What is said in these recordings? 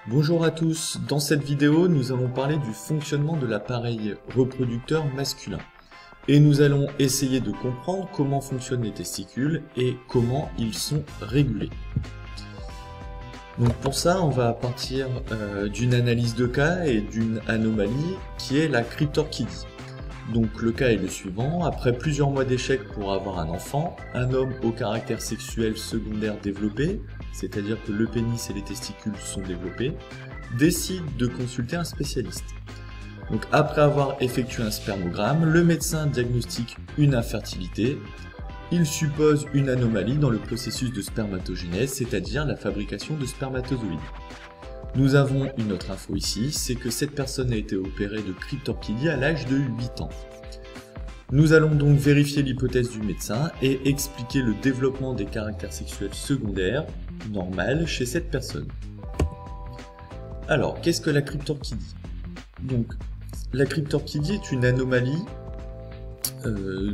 Bonjour à tous, dans cette vidéo nous allons parler du fonctionnement de l'appareil reproducteur masculin. Et nous allons essayer de comprendre comment fonctionnent les testicules et comment ils sont régulés. Donc pour ça on va partir d'une analyse de cas et d'une anomalie qui est la cryptorchidie. Donc le cas est le suivant: après plusieurs mois d'échec pour avoir un enfant, un homme au caractère sexuel secondaire développé, c'est-à-dire que le pénis et les testicules sont développés, décide de consulter un spécialiste. Donc après avoir effectué un spermogramme, le médecin diagnostique une infertilité. Il suppose une anomalie dans le processus de spermatogénèse, c'est-à-dire la fabrication de spermatozoïdes. Nous avons une autre info ici, c'est que cette personne a été opérée de cryptorchidie à l'âge de 8 ans. Nous allons donc vérifier l'hypothèse du médecin et expliquer le développement des caractères sexuels secondaires normal chez cette personne. Alors, qu'est-ce que la cryptorchidie? Donc, la cryptorchidie est une anomalie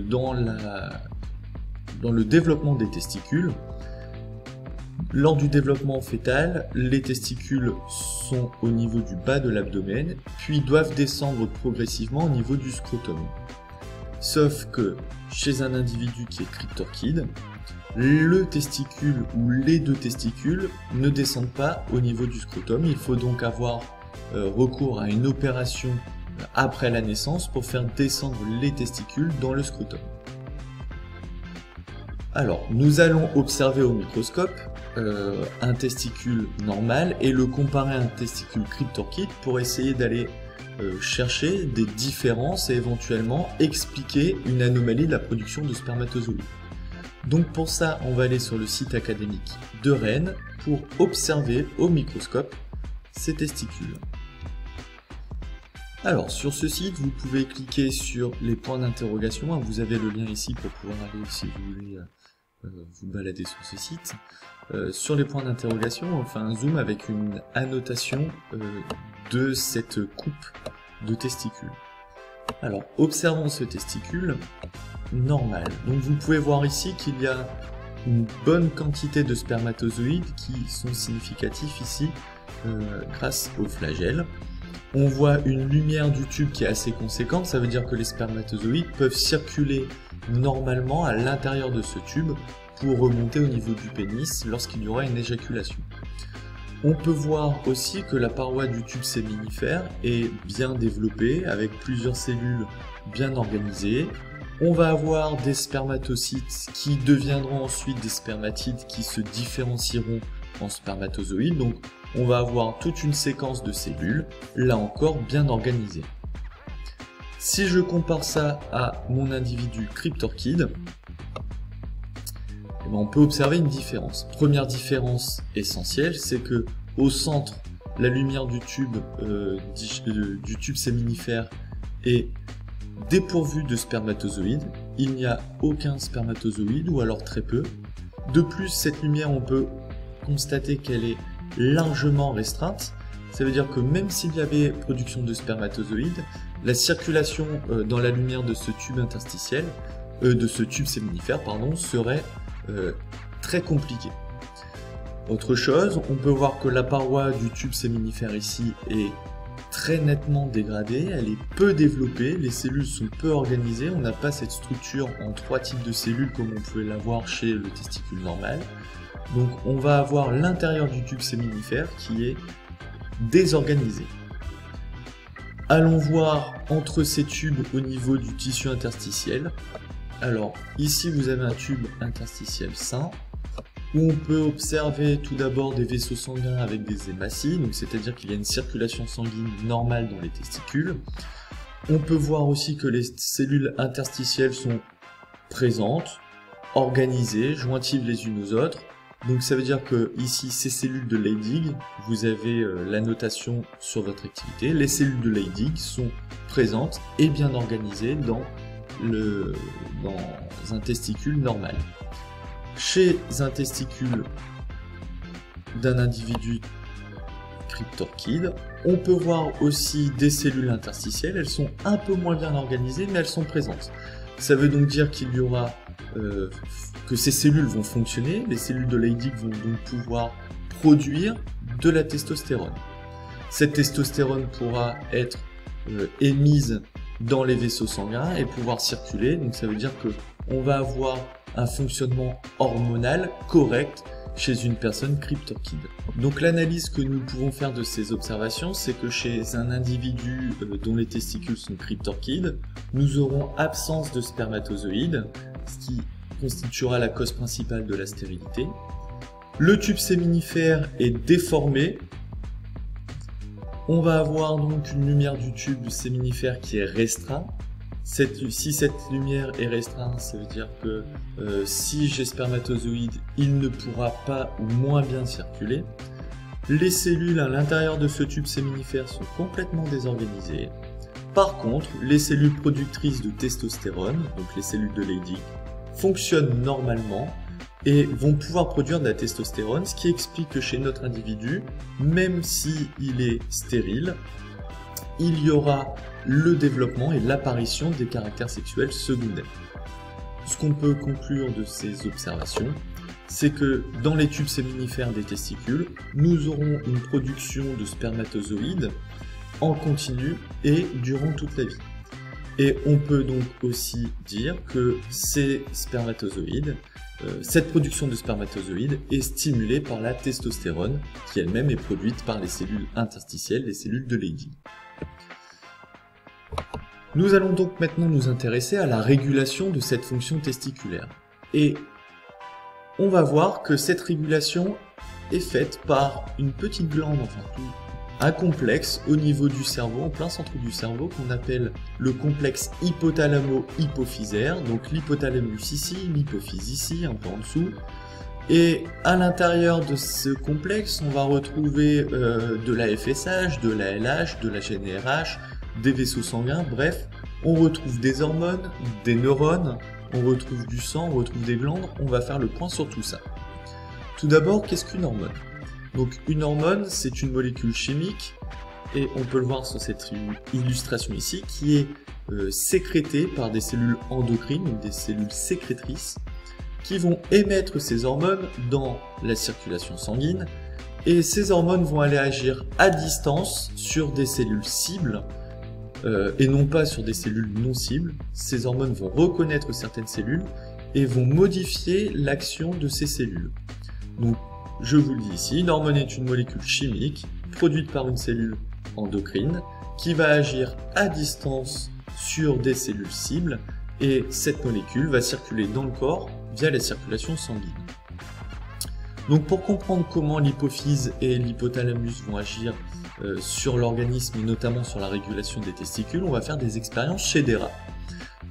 dans le développement des testicules. Lors du développement fœtal, les testicules sont au niveau du bas de l'abdomen, puis doivent descendre progressivement au niveau du scrotum. Sauf que chez un individu qui est cryptorchide, le testicule ou les deux testicules ne descendent pas au niveau du scrotum. Il faut donc avoir recours à une opération après la naissance pour faire descendre les testicules dans le scrotum. Alors, nous allons observer au microscope un testicule normal et le comparer à un testicule cryptorchide pour essayer d'aller chercher des différences et éventuellement expliquer une anomalie de la production de spermatozoïdes. Donc pour ça, on va aller sur le site académique de Rennes pour observer au microscope ces testicules. Alors sur ce site, vous pouvez cliquer sur les points d'interrogation. Vous avez le lien ici pour pouvoir aller, si vous voulez, vous balader sur ce site. Sur les points d'interrogation, on fait un zoom avec une annotation de cette coupe de testicules. Alors, observons ce testicule normal. Donc vous pouvez voir ici qu'il y a une bonne quantité de spermatozoïdes qui sont significatifs ici grâce au flagelle. On voit une lumière du tube qui est assez conséquente, ça veut dire que les spermatozoïdes peuvent circuler normalement à l'intérieur de ce tube pour remonter au niveau du pénis lorsqu'il y aura une éjaculation. On peut voir aussi que la paroi du tube séminifère est bien développée avec plusieurs cellules bien organisées. On va avoir des spermatocytes qui deviendront ensuite des spermatides qui se différencieront en spermatozoïdes. Donc on va avoir toute une séquence de cellules, là encore bien organisées. Si je compare ça à mon individu cryptorchide, on peut observer une différence. Première différence essentielle, c'est que au centre, la lumière du tube séminifère est dépourvue de spermatozoïdes. Il n'y a aucun spermatozoïde ou alors très peu. De plus, cette lumière, on peut constater qu'elle est largement restreinte. Ça veut dire que même s'il y avait production de spermatozoïdes, la circulation dans la lumière de ce tube interstitiel, de ce tube séminifère, pardon, serait très compliqué. Autre chose, on peut voir que la paroi du tube séminifère ici est très nettement dégradée, elle est peu développée, les cellules sont peu organisées, on n'a pas cette structure en trois types de cellules comme on pouvait l'avoir chez le testicule normal. Donc on va avoir l'intérieur du tube séminifère qui est désorganisé. Allons voir entre ces tubes au niveau du tissu interstitiel. Alors, ici vous avez un tube interstitiel sain, où on peut observer tout d'abord des vaisseaux sanguins avec des hématies, donc c'est-à-dire qu'il y a une circulation sanguine normale dans les testicules. On peut voir aussi que les cellules interstitielles sont présentes, organisées, jointives les unes aux autres. Donc ça veut dire que ici, ces cellules de Leydig, vous avez la notation sur votre activité, les cellules de Leydig sont présentes et bien organisées dans un testicule normal. Chez un testicule d'un individu cryptorchide, on peut voir aussi des cellules interstitielles, elles sont un peu moins bien organisées mais elles sont présentes. Ça veut donc dire qu'il y aura que ces cellules vont fonctionner, les cellules de Leydig vont donc pouvoir produire de la testostérone. Cette testostérone pourra être émise dans les vaisseaux sanguins et pouvoir circuler. Donc ça veut dire que on va avoir un fonctionnement hormonal correct chez une personne cryptorchide. Donc l'analyse que nous pouvons faire de ces observations, c'est que chez un individu dont les testicules sont cryptorchides, nous aurons absence de spermatozoïdes, ce qui constituera la cause principale de la stérilité. Le tube séminifère est déformé. On va avoir donc une lumière du tube séminifère qui est restreinte. Si cette lumière est restreinte, ça veut dire que si j'ai spermatozoïde, il ne pourra pas ou moins bien circuler. Les cellules à l'intérieur de ce tube séminifère sont complètement désorganisées. Par contre, les cellules productrices de testostérone, donc les cellules de Leydig, fonctionnent normalement et vont pouvoir produire de la testostérone, ce qui explique que chez notre individu, même s'il est stérile, il y aura le développement et l'apparition des caractères sexuels secondaires. Ce qu'on peut conclure de ces observations, c'est que dans les tubes séminifères des testicules, nous aurons une production de spermatozoïdes en continu et durant toute la vie. Et on peut donc aussi dire que ces spermatozoïdes, cette production de spermatozoïdes est stimulée par la testostérone, qui elle-même est produite par les cellules interstitielles, les cellules de Leydig. Nous allons donc maintenant nous intéresser à la régulation de cette fonction testiculaire. Et on va voir que cette régulation est faite par une petite glande, enfin un complexe au niveau du cerveau, en plein centre du cerveau, qu'on appelle le complexe hypothalamo-hypophysaire. Donc l'hypothalamus ici, l'hypophyse ici, un peu en dessous. Et à l'intérieur de ce complexe, on va retrouver de la FSH, de la LH, de la GnRH, des vaisseaux sanguins, bref, on retrouve des hormones, des neurones, on retrouve du sang, on retrouve des glandes, on va faire le point sur tout ça. Tout d'abord, qu'est-ce qu'une hormone? Donc une hormone, c'est une molécule chimique, et on peut le voir sur cette illustration ici, qui est sécrétée par des cellules endocrines, donc des cellules sécrétrices, qui vont émettre ces hormones dans la circulation sanguine, et ces hormones vont aller agir à distance sur des cellules cibles, et non pas sur des cellules non cibles. Ces hormones vont reconnaître certaines cellules et vont modifier l'action de ces cellules. Donc, je vous le dis ici, une hormone est une molécule chimique produite par une cellule endocrine qui va agir à distance sur des cellules cibles et cette molécule va circuler dans le corps via la circulation sanguine. Donc pour comprendre comment l'hypophyse et l'hypothalamus vont agir sur l'organisme et notamment sur la régulation des testicules, on va faire des expériences chez des rats.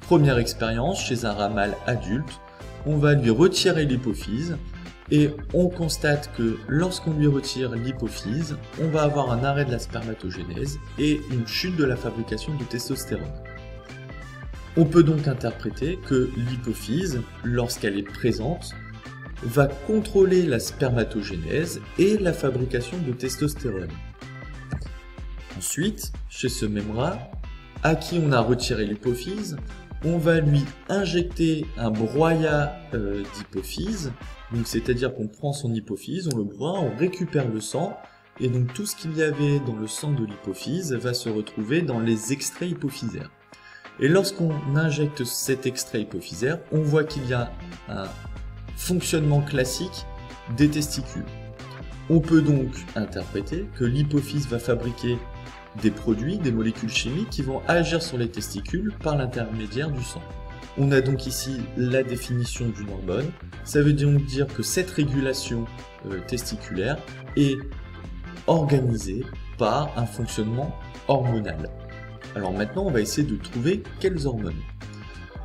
Première expérience, chez un rat mâle adulte, on va lui retirer l'hypophyse et on constate que lorsqu'on lui retire l'hypophyse, on va avoir un arrêt de la spermatogénèse et une chute de la fabrication de testostérone. On peut donc interpréter que l'hypophyse, lorsqu'elle est présente, va contrôler la spermatogénèse et la fabrication de testostérone. Ensuite, chez ce même rat, à qui on a retiré l'hypophyse, on va lui injecter un broyat d'hypophyse, donc c'est-à-dire qu'on prend son hypophyse, on le broie, on récupère le sang, et donc tout ce qu'il y avait dans le sang de l'hypophyse va se retrouver dans les extraits hypophysaires. Et lorsqu'on injecte cet extrait hypophysaire, on voit qu'il y a un fonctionnement classique des testicules. On peut donc interpréter que l'hypophyse va fabriquer des produits, des molécules chimiques qui vont agir sur les testicules par l'intermédiaire du sang. On a donc ici la définition d'une hormone. Ça veut donc dire que cette régulation testiculaire est organisée par un fonctionnement hormonal. Alors maintenant, on va essayer de trouver quelles hormones.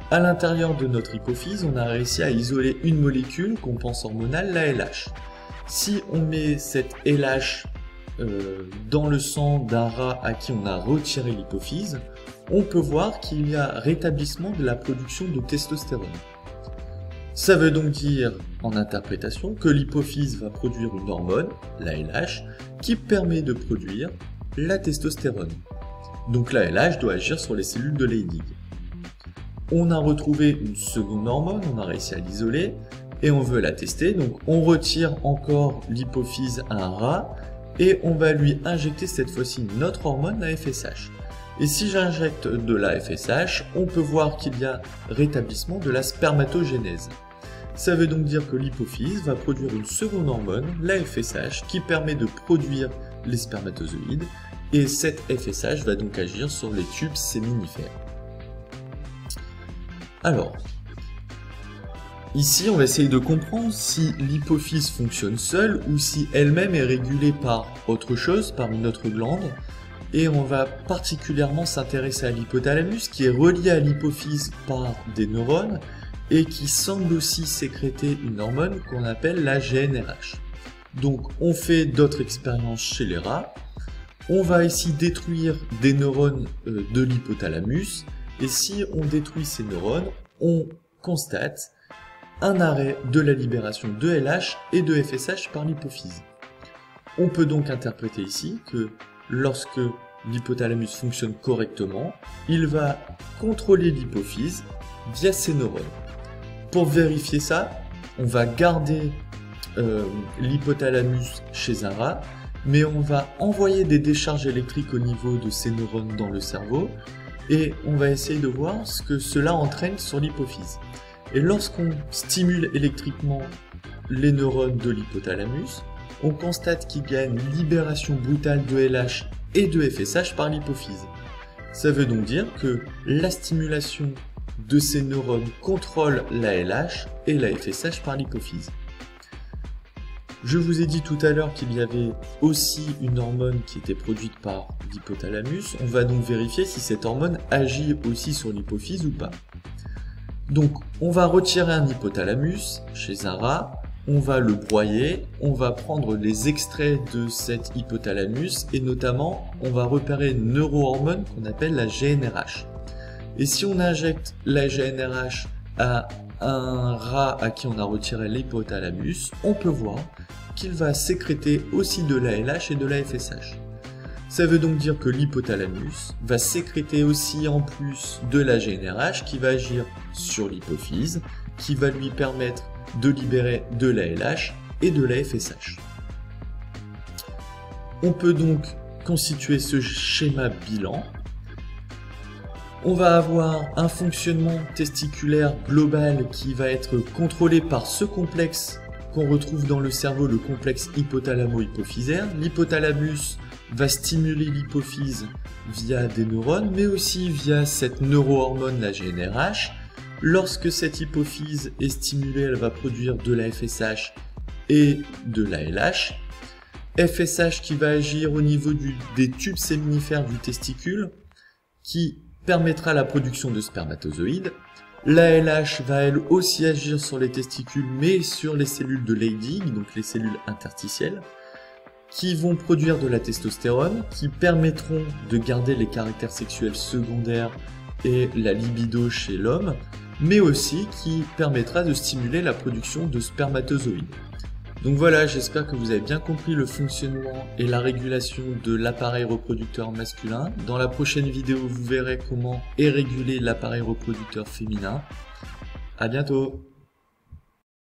À l'intérieur de notre hypophyse, on a réussi à isoler une molécule qu'on pense hormonale, la LH. Si on met cette LH dans le sang d'un rat à qui on a retiré l'hypophyse, on peut voir qu'il y a rétablissement de la production de testostérone. Ça veut donc dire, en interprétation, que l'hypophyse va produire une hormone, la LH, qui permet de produire la testostérone. Donc la LH doit agir sur les cellules de Leydig. On a retrouvé une seconde hormone, on a réussi à l'isoler, et on veut la tester, donc on retire encore l'hypophyse à un rat, et on va lui injecter cette fois-ci notre hormone, la FSH. Et si j'injecte de la FSH, on peut voir qu'il y a rétablissement de la spermatogénèse. Ça veut donc dire que l'hypophyse va produire une seconde hormone, la FSH, qui permet de produire les spermatozoïdes, et cette FSH va donc agir sur les tubes séminifères. Alors, ici on va essayer de comprendre si l'hypophyse fonctionne seule ou si elle-même est régulée par autre chose, par une autre glande, et on va particulièrement s'intéresser à l'hypothalamus qui est relié à l'hypophyse par des neurones, et qui semble aussi sécréter une hormone qu'on appelle la GnRH. Donc on fait d'autres expériences chez les rats. On va ici détruire des neurones de l'hypothalamus, et si on détruit ces neurones, on constate un arrêt de la libération de LH et de FSH par l'hypophyse. On peut donc interpréter ici que lorsque l'hypothalamus fonctionne correctement, il va contrôler l'hypophyse via ces neurones. Pour vérifier ça, on va garder l'hypothalamus chez un rat, mais on va envoyer des décharges électriques au niveau de ces neurones dans le cerveau, et on va essayer de voir ce que cela entraîne sur l'hypophyse. Et lorsqu'on stimule électriquement les neurones de l'hypothalamus, on constate qu'il y a une libération brutale de LH et de FSH par l'hypophyse. Ça veut donc dire que la stimulation de ces neurones contrôle la LH et la FSH par l'hypophyse. Je vous ai dit tout à l'heure qu'il y avait aussi une hormone qui était produite par l'hypothalamus. On va donc vérifier si cette hormone agit aussi sur l'hypophyse ou pas. Donc on va retirer un hypothalamus chez un rat, on va le broyer, on va prendre les extraits de cet hypothalamus et notamment on va repérer une neurohormone qu'on appelle la GnRH. Et si on injecte la GnRH à un rat à qui on a retiré l'hypothalamus, on peut voir qu'il va sécréter aussi de la LH et de la FSH. Ça veut donc dire que l'hypothalamus va sécréter aussi en plus de la GnRH qui va agir sur l'hypophyse, qui va lui permettre de libérer de la LH et de la FSH. On peut donc constituer ce schéma bilan. On va avoir un fonctionnement testiculaire global qui va être contrôlé par ce complexe qu'on retrouve dans le cerveau, le complexe hypothalamo-hypophysaire. L'hypothalamus va stimuler l'hypophyse via des neurones, mais aussi via cette neurohormone, la GnRH. Lorsque cette hypophyse est stimulée, elle va produire de la FSH et de la LH. FSH qui va agir au niveau des tubes séminifères du testicule, qui permettra la production de spermatozoïdes. La LH va elle aussi agir sur les testicules, mais sur les cellules de Leydig, donc les cellules interstitielles, qui vont produire de la testostérone, qui permettront de garder les caractères sexuels secondaires et la libido chez l'homme, mais aussi qui permettra de stimuler la production de spermatozoïdes. Donc voilà, j'espère que vous avez bien compris le fonctionnement et la régulation de l'appareil reproducteur masculin. Dans la prochaine vidéo, vous verrez comment est régulé l'appareil reproducteur féminin. À bientôt!